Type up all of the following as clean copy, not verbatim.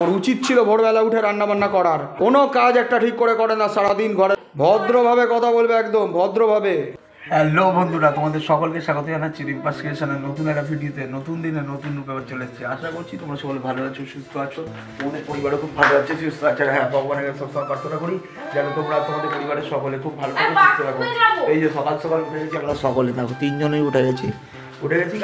উচিত ছিল ভোরবেলা উঠে রান্না বান্না করার। কোনো কাজ একটা ঠিক করে করে না, সারাদিন ঘরে। ভদ্রভাবে কথা বলবে, একদম ভদ্রভাবে। হ্যালো বন্ধুরা, তোমাদের সকলকে স্বাগত জানাচ্ছি রিম্পাস ক্রিয়েশনের নতুন একটা ভিডিওতে। নতুন দিনে নতুন রূপে চলে এসেছি। আশা করছি তোমরা সকলে ভালো আছো, সুস্থ আছো, তোমাদের পরিবারও খুব ভালো আছে, সুস্থ আছে। হ্যাঁ, ভগবানের কাছে সবসময় প্রার্থনা করি যেন তোমরা তোমাদের পরিবারের সকলে খুব ভালো থাকো, সুস্থ থাকো। এই যে সকাল সকাল উঠে গেছি আমরা সকলে, দেখো তিনজনেই উঠে গেছি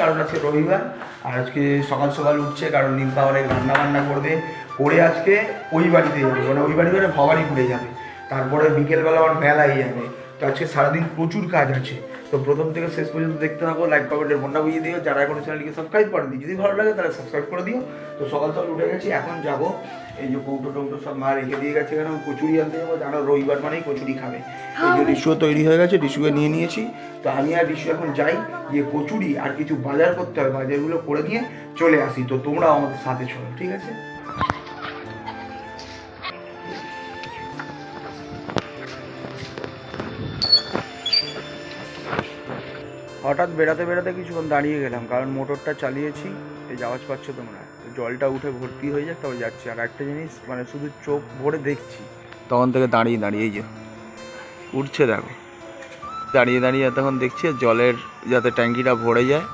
কারণ আজকে রবিবার। আর আজকে সকাল সকাল উঠছে কারণ নিম্পা অনেক রান্না বান্না করবে, করে আজকে ওই বাড়িতে যাবে, মানে ওই বাড়ি মানে ভবানীপুরে যাবে। তারপরে বিকেলবেলা আমার মেলায় যাবে। তো আজকে সারাদিন প্রচুর কাজ আছে। তো প্রথম থেকে শেষ পর্যন্ত দেখতে থাকো, লাইক কমেন্টের বন্যা বুঝিয়ে দিও। যারা এখনো চ্যানেলটিকে সাবস্ক্রাইব করে দিই, যদি ভালো লাগে তাহলে সাবস্ক্রাইব করে দিও। তো সকাল সকাল উঠে গেছি, এখন যাবো। এই যে কৌটো টৌটো সব মা রেখে দিয়ে গেছে, কেন কচুরি আনতে যাবো। জানো রবিবার মানেই কচুরি খাবে। এই যে রিসুও তৈরি হয়ে গেছে, রিসুকে নিয়ে নিয়েছি। তো আমি আর রিসু এখন যাই, গিয়ে কচুরি আর কিছু বাজার করতে হবে, বাজারগুলো করে নিয়ে চলে আসি। তো তোমরাও আমাদের সাথে চলো, ঠিক আছে? হঠাৎ বেড়াতে কিছুক্ষণ দাঁড়িয়ে গেলাম, কারণ মোটরটা চালিয়েছি, এই আওয়াজ পাচ্ছ তোমরা। জলটা উঠে ভর্তি হয়ে যাক, তবে যাচ্ছি। আর একটা জিনিস, মানে শুধু চোখ ভরে দেখছি, তখন থেকে দাঁড়িয়ে এই যে উঠছে, দেখো দাঁড়িয়ে তখন দেখছি জলের যাতে ট্যাঙ্কিটা ভরে যায়,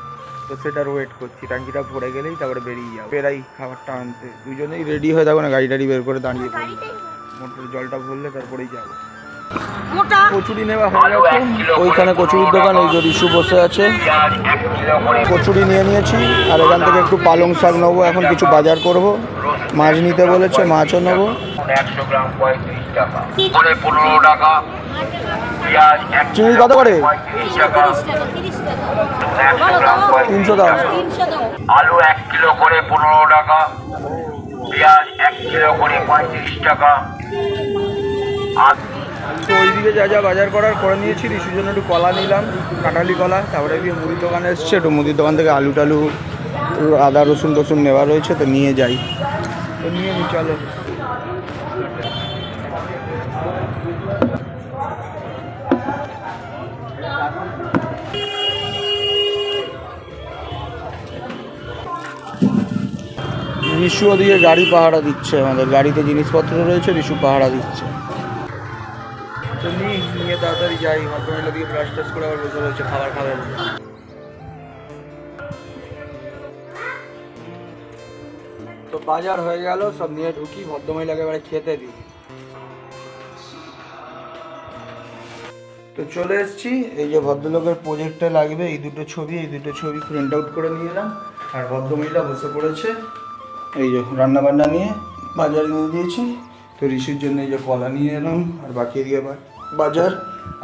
তো সেটার ওয়েট করছি। ট্যাঙ্কিটা ভরে গেলেই তারপরে বেরিয়ে যাবো। বেরাই খাবারটা আনতে, দুজনেই রেডি হয়ে থাকবো না, গাড়ি টাড়ি বের করে দাঁড়িয়ে পড়বো। মোটর জলটা ভরলে তারপরেই যাবো। কচুরি নেওয়া হয়ে গেছে, ওইখানে কচুরির দোকান, ওই যে রিসু বসে আছে। কচুরি নিয়ে নিয়েছি, আর এখান থেকে একটু পালং শাক নেবো। এখন কিছু বাজার করব, মাছ নিতে বলেছে, মাছও নেবো। 100 গ্রাম 35 টাকা করে 15 টাকা। চিংড়ি কত করে? 100 গ্রাম 300 দাও। আলু 1 কিলো করে 15 টাকা। পেঁয়াজ 1 কিলো করে 35 টাকা। তো ওইদিকে যা যা বাজার করার করে নিয়েছি। রিসুর জন্য একটু কলা নিলাম, কাঁঠালি কলা। তারপরে গিয়ে মুদির দোকানে এসছে, একটু মুদির দোকান থেকে আলু টালু, আদা রসুন টসুন নেওয়া রয়েছে, তো নিয়ে যাই। তো নিয়ে নি, চলো। রিসু ওদিকে গাড়ি পাহারা দিচ্ছে, আমাদের গাড়িতে জিনিসপত্র রয়েছে, রিসু পাহারা দিচ্ছে। তো নিয়ে তাড়াতাড়ি যাই। ভদ্রমহিলা দিকে ব্রাশ টাশ করে আবার বসে রয়েছে, খাবার খাবে। তো বাজার হয়ে গেল, সব নিয়ে ঢুকি, ভদ্রমহিলাকে এবারে খেতে দিই। তো চলে এসেছি। এই যে ভদ্রলোকের প্রজেক্টে লাগবে এই দুটো ছবি প্রিন্ট আউট করে নিয়ে এলাম। আর ভদ্রমহিলা বসে পড়েছে, এই যে রান্না বান্না নিয়ে বাজারে নিয়ে দিয়েছি। তো রিসুর জন্য এই যে কলা নিয়ে এলাম, আর বাকি দিয়ে বাজার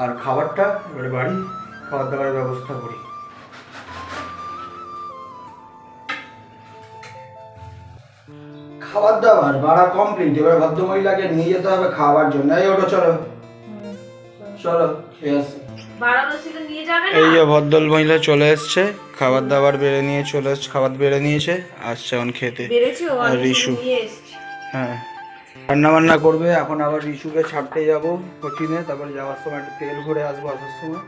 আর খাবারটা এবারে বাড়ি খাবার দাবারের ব্যবস্থা করি। খাবার দাবার বাড়া কমপ্লিট, এবার ভদ্রমহিলাকে নিয়ে যেতে হবে খাওয়ার জন্য। এই ওটা চলো খেয়ে আসি। এই যে ভদ্র মহিলা চলে এসছে, খাবার দাবার বেড়ে নিয়ে চলে এসছে, খাবার বেড়ে নিয়েছে, আসছে এখন খেতে। আর রিসু, হ্যাঁ, রান্না বান্না করবে। এখন আবার রিসুকে ছাড়তে যাবো কোচিনে, তারপরে যাওয়ার সময় একটু তেল ঘুরে আসবো আসার সময়।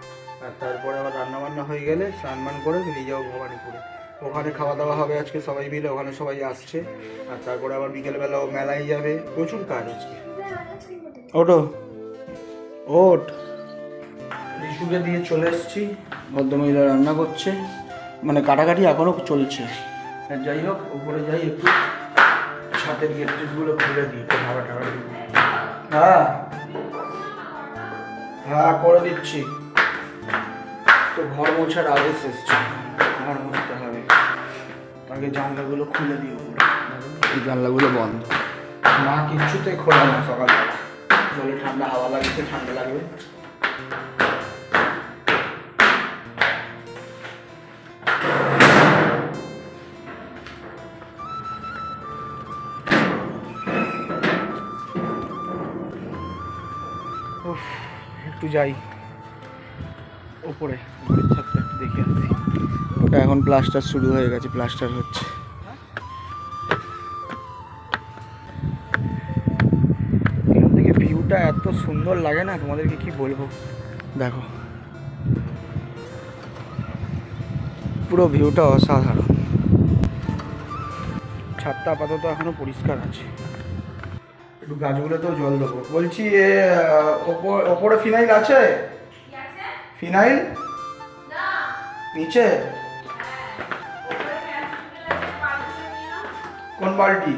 আর তারপরে আবার রান্না বান্না হয়ে গেলে স্নান মান করে বেরিয়ে যাবো ভবানীপুরে। ওখানে খাওয়া দাওয়া হবে আজকে সবাই মিলে, ওখানে সবাই আসছে। আর তারপরে আবার বিকেলবেলা ও মেলায় যাবে, প্রচুর কাজ আজকে। ওট রিসুকে দিয়ে চলে এসেছি, ভদ্রমহিলা রান্না করছে, মানে কাটাকাটি এখনও চলছে। যাই হোক, উপরে যাই, একটু ছাদের গেট টেটগুলো খুলে দিই, খাবার টাবার দিই। হ্যাঁ করে দিচ্ছি। তো ঘর মোছার আদেশ এসছে, ঘর মুছতে হবে। আগে জানলাগুলো খুলে দিই, উপরে এই জানলাগুলো বন্ধ না, কিচ্ছুতে খোলা না। সকালবেলা বলে ঠান্ডা হাওয়া লাগছে, ঠান্ডা লাগবে। একটু যাই ওপরে, ছাদটা একটু দেখে আসি। ওটা এখন প্লাস্টার শুরু হয়ে গেছে, প্লাস্টার হচ্ছে। এখান থেকে ভিউটা এত সুন্দর লাগে না, তোমাদেরকে কি বলবো। দেখো পুরো ভিউটা অসাধারণ। ছাদটা আপাতত এখনো পরিষ্কার আছে। একটু গাছগুলোতেও জল দেবো। বলছি ওপরে ফিনাইল আছে? ফিনাইল নিচে? কোন বালতি?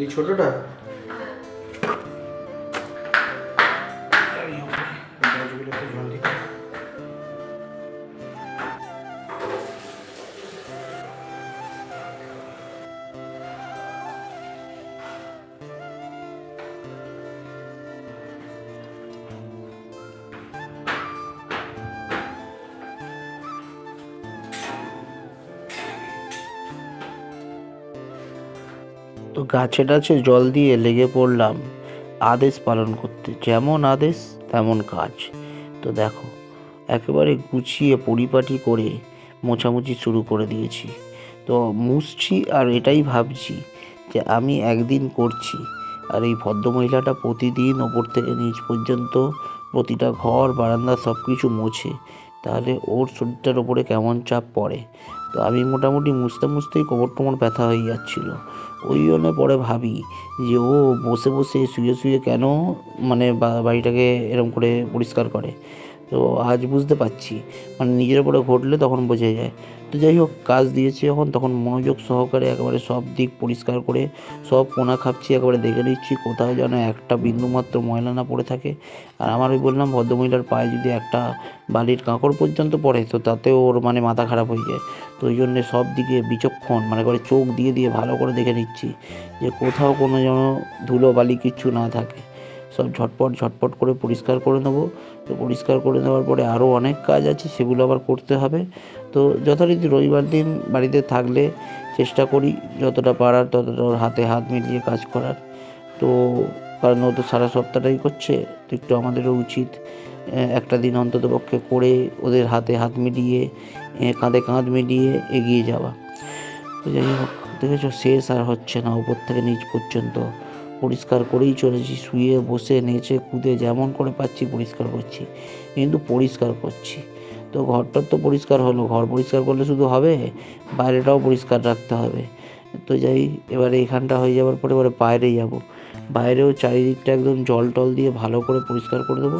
এই ছোটটা? গাছগুলোতে জল দিতে। তো গাছে টাছে জল দিয়ে লেগে পড়লাম আদেশ পালন করতে, যেমন আদেশ তেমন কাজ। তো দেখো একেবারে গুছিয়ে পরিপাটি করে মোছামুছি শুরু করে দিয়েছি। তো মুছছি আর এটাই ভাবছি যে আমি একদিন করছি আর এই ভদ্রমহিলাটা প্রতিদিন ওপর থেকে নিচ পর্যন্ত প্রতিটা ঘর বারান্দা সব কিছু মোছে, তাহলে ওর শরীরটার ওপরে কেমন চাপ পড়ে। তো আমি মোটামুটি মুছতে মুছতেই কোমর টোমর ব্যথা হয়ে যাচ্ছিলো। ওই জন্য পরে ভাবি যে ও বসে বসে শুয়ে শুয়ে কেন মানে বাড়িটাকে এরকম করে পরিষ্কার করে। তো আজ বুঝতে পারছি, মানে নিজের উপরে ঘটলে তখন বোঝা যায়। তো যাই হোক, কাজ দিয়েছে যখন তখন মনোযোগ সহকারে একেবারে সব দিক পরিষ্কার করে সব কোণা খাপছি, একেবারে দেখে নিচ্ছি কোথাও যেন একটা বিন্দুমাত্র ময়লা না পড়ে থাকে। আর আমার ওই বললাম ভদ্রমহিলার পায়ে যদি একটা বালির কাঁকড় পর্যন্ত পড়ে তো তাতেও ওর মানে মাথা খারাপ হয়ে যায়। তো ওই জন্যে সব দিকে বিচক্ষণ মানে করে চোখ দিয়ে দিয়ে ভালো করে দেখে নিচ্ছি যে কোথাও কোনো যেন ধুলো বালি কিচ্ছু না থাকে। সব ঝটপট ঝটপট করে পরিষ্কার করে নেবো। তো পরিষ্কার করে নেওয়ার পরে আরও অনেক কাজ আছে, সেগুলো আবার করতে হবে। তো যথারীতি রবিবার দিন বাড়িতে থাকলে চেষ্টা করি যতটা পারার ততটা ওর হাতে হাত মিলিয়ে কাজ করার। তো কারণ ও তো সারা সপ্তাহটাই করছে, তো একটু আমাদেরও উচিত একটা দিন অন্তত পক্ষে করে ওদের হাতে হাত মিলিয়ে কাঁধে কাঁধ মিলিয়ে এগিয়ে যাওয়া। তো যাই হোক, দেখেছো শেষ আর হচ্ছে না, উপর থেকে নিচ পর্যন্ত পরিষ্কার করেই চলেছি। শুয়ে বসে নেচে কুদে যেমন করে পাচ্ছি পরিষ্কার করছি, কিন্তু পরিষ্কার করছি। তো ঘরটার তো পরিষ্কার হলো, ঘর পরিষ্কার করলে শুধু হবে, বাইরেটাও পরিষ্কার রাখতে হবে। তো যাই, এবারে এখানটা হয়ে যাওয়ার পরে এবারে বাইরে যাব। বাইরেও চারিদিকটা একদম জল টল দিয়ে ভালো করে পরিষ্কার করে দেবো।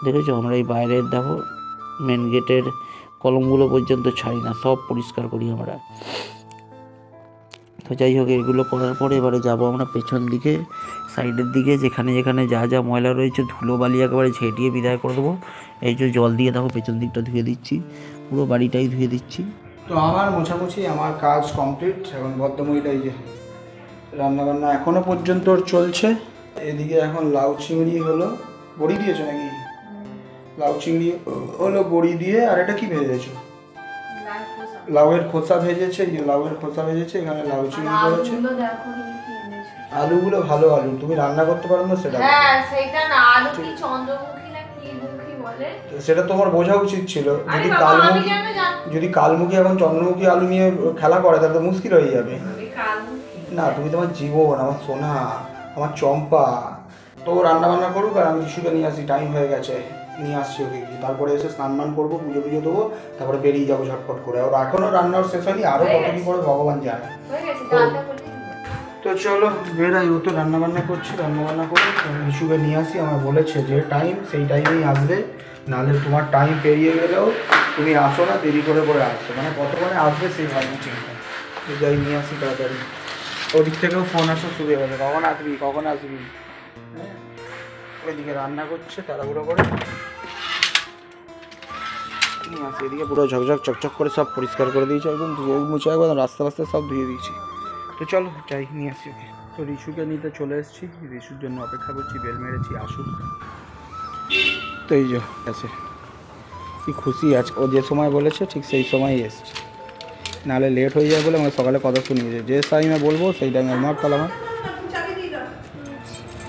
দেখেছো আমরা এই বাইরের দেখো মেন গেটের কলমগুলো পর্যন্ত ছাড়ি না, সব পরিষ্কার করি আমরা। তো যাই হোক, এগুলো করার পরে এবারে যাব আমরা পেছন দিকে, সাইডের দিকে, যেখানে যেখানে যা যা ময়লা রয়েছে ধুলো বালি একেবারে ঝেঁটিয়ে বিদায় করে দেবো। এই যে জল দিয়ে দেখো পেছন দিকটা ধুয়ে দিচ্ছি, পুরো বাড়িটাই ধুয়ে দিচ্ছি। তো আমার মোছামুছি আমার কাজ কমপ্লিট। এখন ভদ্রমহিলা এই যে রান্নাবান্না এখনও পর্যন্ত চলছে। এদিকে এখন লাউ চিংড়ি হলো, বড়ি দিয়েছো নাকি? লাউ চিংড়ি হলো বড়ি দিয়ে। আর এটা কি ভেজেছো? লাউয়ের খোসা ভেজেছে, এই যে লাউয়ের খোসা ভেজেছে, এখানে লাউ চিংড়ি করেছে। আলুগুলো ভালো আলু, তুমি রান্না করতে পারো না সেটা? হ্যাঁ সেটা না, আলু কি চন্দ্রমুখী না কি মুখী বলে, সেটা তোমার বোঝা উচিত ছিল। যদি কালমুখী এখন চন্দ্রমুখী আলু নিয়ে খেলা করে তাহলে তো মুশকিল হয়ে যাবে। না, তুমি তোমার জীবন, আমার সোনা, আমার চম্পা। তো রান্না বান্না করুক আর আমি রিশুকে নিয়ে আসি, টাইম হয়ে গেছে, নিয়ে আসছি ওকে গিয়ে। তারপরে এসে স্নান মান করবো, পুজো পুজো দেবো, তারপরে বেরিয়ে যাবো ঝটপট করে। আর এখনও রান্নার শেষ হয়নি, আরও কতদিন পরে ভগবান জানে। তো চলো বেরাই, ও তো রান্নাবান্না করছি, রান্নাবান্না করে রিশুকে নিয়ে আসি। আমার বলেছে যে টাইম সেই টাইমেই আসবে, নাহলে তোমার টাইম পেরিয়ে গেলেও তুমি আসো না, দেরি করে করে আসছো, মানে কতক্ষণে আসবে সেই ভাবছি চিন্তা। তো যাই নিয়ে আসি তাড়াতাড়ি। ওদিক থেকেও ফোন আসা শুরু হয়ে গেছে, কখন আসবি কখন আসবি। হ্যাঁ, ওইদিকে রান্না করছে তাড়াহুড়ো করে নিয়ে আসি। এদিকে পুরো ঝকঝক চকচক করে সব পরিষ্কার করে দিয়েছি, একদম ধুয়ে মুছে একদম রাস্তা রাস্তা সব ধুয়ে দিয়েছি। তো চলো যাই নিয়ে আসি ওকে। তো রিশুকে নিতে চলে এসেছি, রিশুর জন্য অপেক্ষা করছি, বেল মেরেছি আসুক। তো এই যে আছে, কি খুশি আছে, ও যে সময় বলেছে ঠিক সেই সময়ই এসছে, নাহলে লেট হয়ে যায় বলে আমার সকালে কথা শুনিয়েছে। যে টাইমে বলবো সেই টাইমে আমার তালা, আমার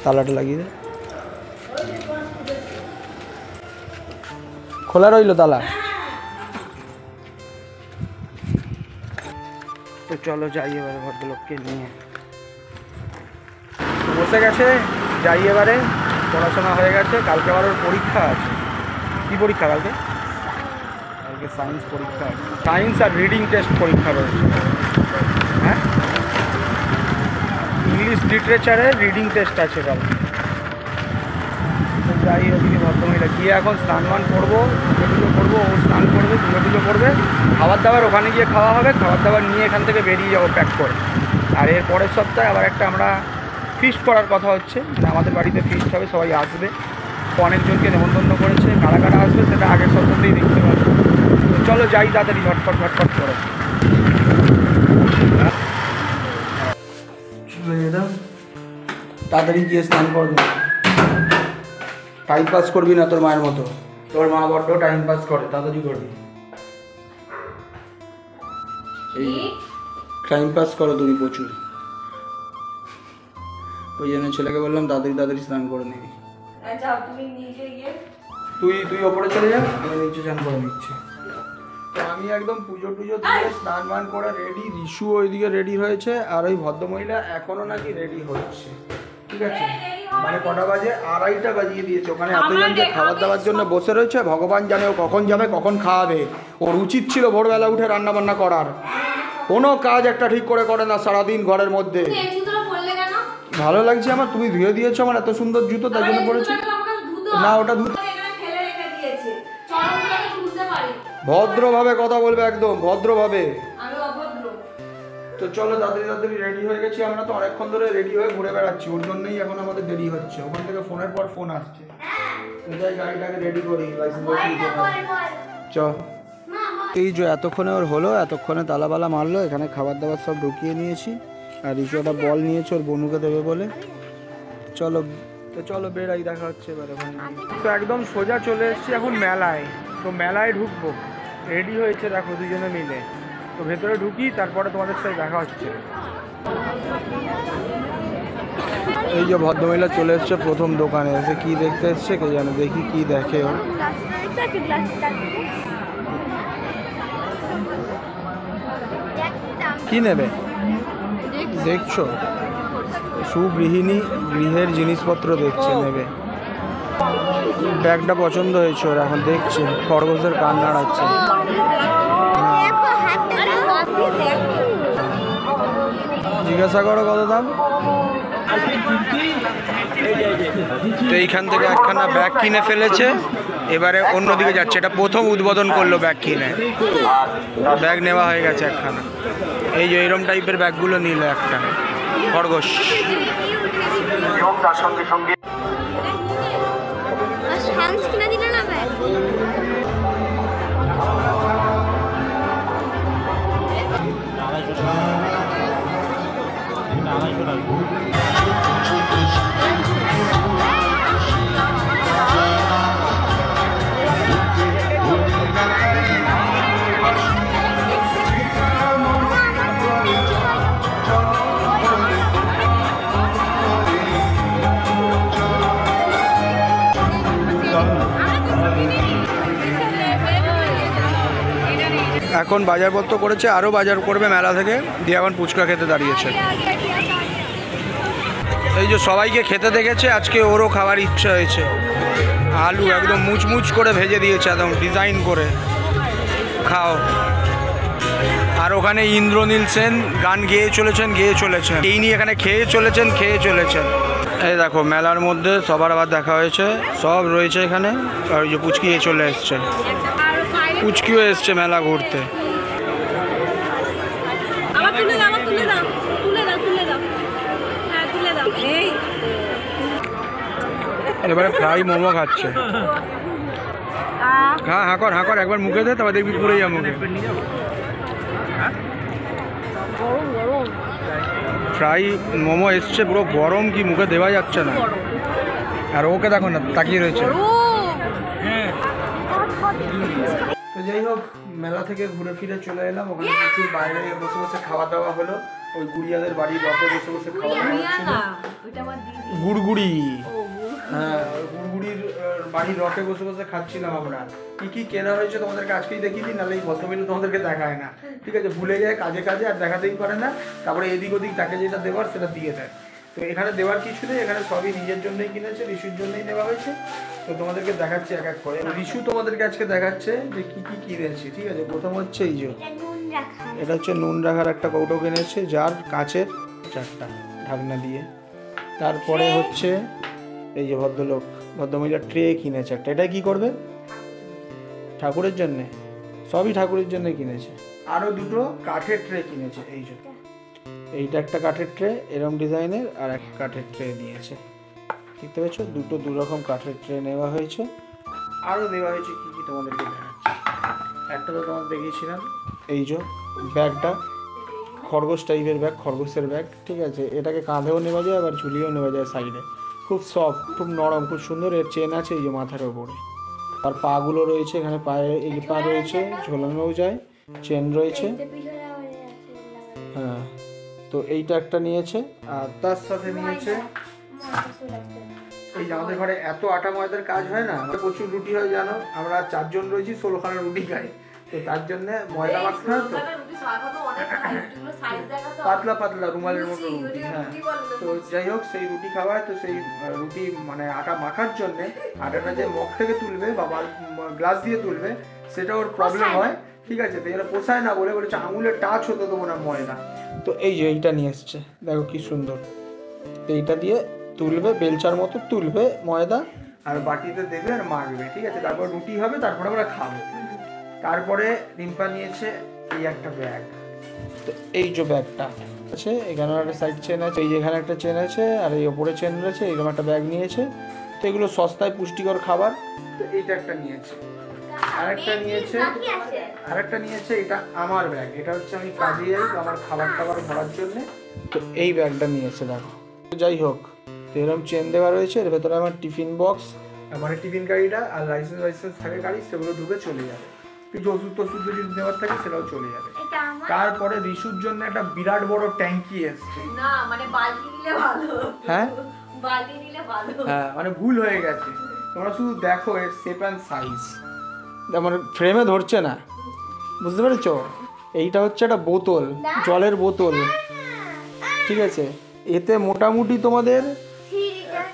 তালাটা লাগিয়ে দে, খোলা রইল তালা। তো চলো যাই এবারে ভদ্রলোককে নিয়ে। বসে গেছে, যাই এবারে। পড়াশোনা হয়ে গেছে, কালকে আবার ওর পরীক্ষা আছে। কী পরীক্ষা কালকে? কালকে সায়েন্স পরীক্ষা আছে, সায়েন্স আর রিডিং টেস্ট পরীক্ষা রয়েছে। হ্যাঁ, ইংলিশ লিটারেচারের রিডিং টেস্ট আছে কাল। যাই ওদিকে ভদ্রমহিলা গিয়ে এখন স্নান মান করবো, পুজো করবো, ও স্নান করবে, পুজো করবে, খাবার দাবার ওখানে গিয়ে খাওয়া হবে, খাবার দাবার নিয়ে এখান থেকে বেরিয়ে যাবো প্যাক করে। আর এর পরের সপ্তাহে আবার একটা আমরা ফিস্ট করার কথা হচ্ছে, মানে আমাদের বাড়িতে ফিস্ট হবে, সবাই আসবে, অনেকজনকে নেমন্তন্ন করেছে, কারা কারা আসবে সেটা আগের সপ্তাহতেই দেখতে পাবো। তো চলো যাই তাড়াতাড়ি ঝটপট করে। তাড়াতাড়ি গিয়ে স্নান করবি, টাইম পাস করবি না তোর মায়ের মতো, তোর মা বড্ড টাইম পাস করে, তাড়াতাড়ি করবি। এই টাইম পাস করো তুমি প্রচুর, ওই জন্য ছেলেকে বললাম তাড়াতাড়ি স্নান করে নিবি। তুই ওপরে চলে যা, আমি নিচে স্নান করে নিচ্ছি। তো আমি একদম পুজো টুজো দিয়ে স্নান মান করে রেডি, রিশু ওইদিকে রেডি হয়েছে, আর ওই ভদ্রমহিলা এখনো নাকি রেডি হচ্ছে, ঠিক আছে? মানে কটা বাজে? 2:30 বাজিয়ে দিয়েছে। ওখানে এতজনকে খাবার দাবার জন্য বসে রয়েছে, ভগবান জানে ও কখন যাবে কখন খাওয়াবে। ওর উচিত ছিল ভোরবেলা উঠে রান্না বান্না করার, কোনো কাজ একটা ঠিক করে করে না সারাদিন ঘরের মধ্যে। ভালো লাগছে আমার, তুমি ধুয়ে দিয়েছো আমার এত সুন্দর জুতো, তাই জন্য পড়েছি না। ওটা ধুতে ভদ্রভাবে কথা বলবে, একদম ভদ্রভাবে। তো চলো তাড়াতাড়ি রেডি হয়ে গেছি আমরা, তো অনেকক্ষণ ধরে রেডি হয়ে ঘুরে বেড়াচ্ছি, ওর জন্যই এখন আমাদের দেরি হচ্ছে। ওখান থেকে ফোনের পর ফোন আসছে, যাই গাড়িটাকে রেডি করি, চ। এই যে এতক্ষণে ওর হলো, এতক্ষণে তালাবালা মারলো, এখানে খাবার দাবার সব ঢুকিয়ে নিয়েছি, আর রিচু একটা বল নিয়েছে ওর বনুকে দেবে বলে। চলো বেড়াই, দেখা হচ্ছে এবার ওখানে। তো একদম সোজা চলে এসেছি এখন মেলায়, তো মেলায় ঢুকবো, রেডি হয়েছে দেখো দুজনে মিলে। তো ভেতরে ঢুকি, তারপরে তোমাদের সাথে দেখা হচ্ছে। এই যে ভদ্রমহিলা চলে এসছে প্রথম দোকানে, এসে কি দেখতে এসছে কে জানে, দেখি কি দেখে ও। কি নেবে দেখছো? সুগৃহিণী গৃহের জিনিসপত্র দেখছে, নেবে। ব্যাগটা পছন্দ হয়েছে ওর, এখন দেখছে, খরগোশের কান নাড়াচ্ছে। জিজ্ঞাসা করো কত দাম। তো এইখান থেকে একখানা ব্যাগ কিনে ফেলেছে, এবারে অন্যদিকে যাচ্ছে। এটা প্রথম উদ্বোধন করলো ব্যাগ কিনে, ব্যাগ নেওয়া হয়ে গেছে একখানা। এই যে এইরকম টাইপের ব্যাগগুলো নিল একটা খরগোশ। তার সঙ্গে সঙ্গে এখন বাজারপত্র করেছে, আরও বাজার করবে মেলা থেকে, দিয়ে এখন ফুচকা খেতে দাঁড়িয়েছে। এই যে সবাইকে খেতে দেখেছে, আজকে ওরও খাবার ইচ্ছা হয়েছে। আলু একদম মুচমুচ করে ভেজে দিয়েছে, একদম ডিজাইন করে, খাও। আর ওখানে ইন্দ্রনীল সেন গান গেয়ে চলেছেন। এই নিয়ে এখানে খেয়ে চলেছেন। এই দেখো মেলার মধ্যে সবার আবার দেখা হয়েছে, সব রয়েছে এখানে। আর ওই যে পুচকি চলে এসছে, পুচকিও এসছে মেলা ঘুরতে। এবারে ফ্রাই মোমো খাচ্ছে। হাঁকর একবার মুখে দে, তারপর দেখবি পুরো যা মুখে। ফ্রাই মোমো এসছে, পুরো গরম, কি মুখে দেওয়া যাচ্ছে না। আর ওকে দেখো না, তাকিয়ে রয়েছে। তো যাই হোক, মেলা থেকে ঘুরে ফিরে চলে এলাম। ওখানে প্রচুর বাইরে বসে বসে খাওয়া দাওয়া হলো, ওই গুড়িয়াদের বাড়ির রথে বসে বসে খাওয়া দাওয়া হচ্ছিল। গুড়গুড়ি, হ্যাঁ, গুড়গুড়ির বাড়ির রথে বসে বসে খাচ্ছিলাম আমরা। কি কেনা হয়েছে তোমাদেরকে আজকেই দেখিয়ে দিই, নাহলে এই ভদ্রমিল তোমাদেরকে দেখায় না, ঠিক আছে? ভুলে যায় কাজে আর দেখাতেই পারে না। তারপরে এদিক ওদিক তাকে যেটা দেওয়ার সেটা দিয়ে দেয়। তো এখানে দেওয়ার কিছু নেই, এখানে সবই নিজের জন্যই কিনেছে, রিশুর জন্যই নেওয়া হয়েছে। তো তোমাদেরকে দেখাচ্ছি এক এক করে। রিশু তোমাদেরকে আজকে দেখাচ্ছে যে কি কিনেছি, ঠিক আছে? প্রথম হচ্ছে এই যে এটা হচ্ছে নুন রাখার একটা কৌটো কিনেছে, যার কাচের 4টা, ঢাকনা দিয়ে। তারপরে হচ্ছে এই যে ভদ্রমহিলা ট্রে কিনেছে একটা। এটা কি করবে? ঠাকুরের জন্যে, সবই ঠাকুরের জন্য কিনেছে। আরও দুটো কাঠের ট্রে কিনেছে। এই যে এইটা একটা কাঠের ট্রে এরকম ডিজাইনের, আর এক কাঠের ট্রে দিয়েছে, দেখতে পেয়েছো? দু রকম কাঠের ট্রে নেওয়া হয়েছে। আরও দেওয়া হয়েছে কী কী তোমাদেরকে দেখাচ্ছি। একটা তো তোমাদের দেখিয়েছিলাম, এই যে ব্যাগটা, খরগোশ টাইপের ব্যাগ, খরগোশের ব্যাগ, ঠিক আছে? এটাকে কাঁধেও নেওয়া যায় আবার ঝুলিয়েও নেওয়া যায় সাইডে। খুব সফট, খুব নরম, খুব সুন্দর। এর চেন আছে এই যে মাথার ওপরে, আর পাগুলো রয়েছে এখানে, পায়ে এই পা রয়েছে, ঝোলানোও যায়, চেন রয়েছে। হ্যাঁ, তো এইটা একটা নিয়েছে। আর তার সাথে নিয়েছে এই যে আমাদের ঘরে এত আটা ময়দার কাজ হয় না, আমাদের প্রচুর রুটি হয় জানো, আমরা 4 জন রয়েছি, 16খানা রুটি খাই, তো তার জন্য ময়দা মাখতে হয়। তো পাতলা পাতলা রুমালের মতো রুটি। হ্যাঁ, তো যাই হোক সেই রুটি খাওয়ায়, তো সেই রুটি মানে আটা মাখার জন্য আটাটা যে মগ থেকে তুলবে বা গ্লাস দিয়ে তুলবে সেটা ওর প্রবলেম হয়, ঠিক আছে? তো এরা পোষায় না বলে বলেছে আঙুলের টাচ হতে দেবো না ময়দা। তো এই যে এইটা নিয়ে এসছে, দেখো কি সুন্দর। এইটা দিয়ে তুলবে, বেলচার মতো তুলবে ময়দা, আর বাটিতে দেবে আর মাখবে, ঠিক আছে? তারপর রুটি হবে, তারপরে আমরা খাবো। তারপরে রিম্পা নিয়েছে এই একটা ব্যাগ। তো এই যে ব্যাগটা আছে, এখানে একটা সাইড চেন আছে, এই যে এখানে একটা চেন আছে, আর এই ওপরে চেন রয়েছে, এরকম একটা ব্যাগ নিয়েছে। তো এগুলো সস্তায় পুষ্টিকর খাবার। তো এইটা একটা নিয়েছে। আরেকটা নিয়েছে এটা আমার ব্যাগ, এটা হচ্ছে আমি কাজে যাই আমার খাবার টাবার ভরার জন্য। তো এই ব্যাগটা নিয়েছে দেখো। যাই হোক, তো এরকম চেন দেওয়া রয়েছে, এর ভেতরে আমার টিফিন বক্স, মানে টিফিন গাড়িটা আর লাইসেন্স থাকে গাড়ি, সেগুলো ঢুকে চলে যাবে। কিছু ওষুধ যদি নেওয়ার থাকে সেটাও চলে যাবে। তারপরে রিশুর জন্য একটা বিরাট বড় ট্যাঙ্কি এসছে। না মানে বালতি নিলে ভালো। হ্যাঁ, বালতি নিলে ভালো। হ্যাঁ, মানে ভুল হয়ে গেছে। তোমরা শুধু দেখো এর শেপ অ্যান্ড সাইজ, মানে ফ্রেমে ধরছে না, বুঝতে পেরেছো? এইটা হচ্ছে একটা বোতল, জলের বোতল, ঠিক আছে? এতে মোটামুটি তোমাদের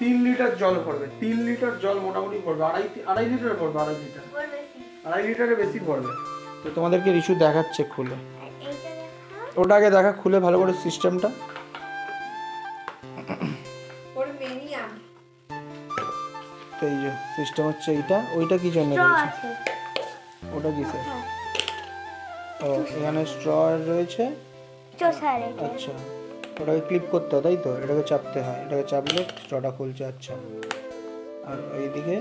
3 লিটার জল ভরবে। 3 লিটার জল মোটামুটি ভরবে, আড়াই লিটার ভরবে, আড়াই লিটারের বেশি ভরবে। তো তোমাদেরকে রিশু দেখাচ্ছে খুলে, ওটা আগে দেখা, খুলে ভালো করে সিস্টেমটা। তো এই যে সিস্টেম হচ্ছে এইটা। ওইটা কি জন্য রয়েছে? ওটা কিসে? ও, এখানে স্ট্র রয়েছে। আচ্ছা, ওটাকে ক্লিপ করতে হয় তাই তো? এটাকে চাপতে হয়, এটাকে চাপলে স্ট্রটা খুলছে। আচ্ছা, আর এইদিকে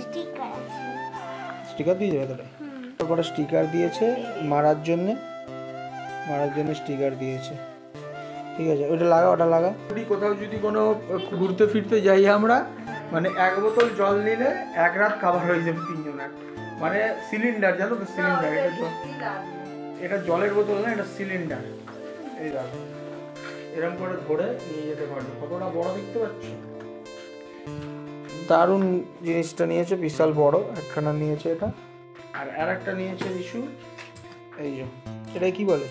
স্টিকার দিয়ে যাবে তাহলে। তারপরে স্টিকার দিয়েছে মারার জন্য স্টিকার দিয়েছে, ঠিক আছে? ওটা লাগা, ওটা লাগা। কোথাও যদি কোনো ঘুরতে ফিরতে যাই আমরা, মানে 1 বোতল জল নিলে 1 রাত খাবার হয়ে যাবে 3 জনের। মানে সিলিন্ডার, জানো তো? সিলিন্ডার, এটা জলের বোতল না, এটা সিলিন্ডার। এই দেখো, এরকম করে ধরে নিয়ে যেতে পারবে। কতটা বড় দেখতে পাচ্ছ? দারুণ জিনিসটা নিয়েছে, বিশাল বড় একখানা নিয়েছে এটা। আর আরেকটা নিয়েছে রিশু, এই যে এটা কি বলে?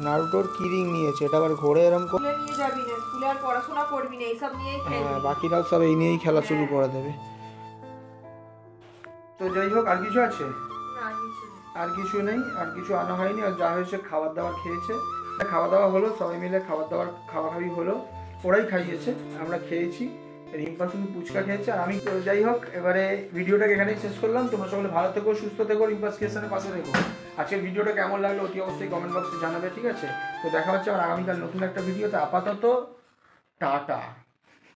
নারুটোর কিরিং নিয়েছে। এটা আবার ঘোরে এরকম করে নিয়ে যাবি না, স্কুলে আর পড়াশোনা করবি না, এইসব নিয়েই খেলবি। হ্যাঁ, বাকিরাও সব এই নিয়েই খেলা শুরু করে দেবে। তো যাই হোক, আর কিছু আছে? আর কিছু নেই, আর কিছু আনা হয়নি। আর যা হয়েছে খাবার দাবার খেয়েছে, খাওয়া দাওয়া হলো, সবাই মিলে খাওয়াখাওয়ি হলো। ওরাই খাইয়েছে, আমরা খেয়েছি। রিম্পা শুধু ফুচকা খেয়েছে, আর আমি। যাই হোক, এবারে ভিডিওটাকে এখানেই শেষ করলাম। তোমরা সকলে ভালো থেকো, সুস্থ থেকো, রিম্পাস ক্রিয়েশনের পাশে থেকো। আজকের ভিডিওটা কেমন লাগলো অতি অবশ্যই কমেন্ট বক্সে জানাবে, ঠিক আছে? তো দেখা হচ্ছে আবার আগামীকাল নতুন একটা ভিডিওতে। আপাতত টাটা।